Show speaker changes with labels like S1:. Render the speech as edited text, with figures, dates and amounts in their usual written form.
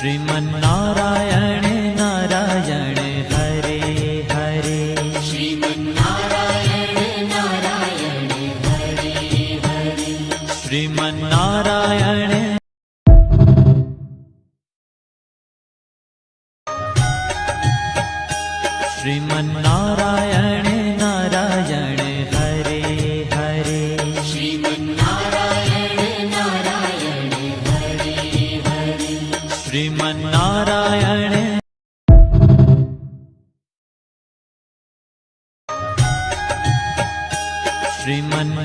S1: Sriman Narayana Narayan Hare Hare
S2: Sriman Narayana Narayan Hare Hare
S1: Sriman Narayana Sriman Narayana Narayan Hare Hare
S2: Sriman Narayana Narayan Hare Hare
S1: Sriman Narayana Sriman Narayana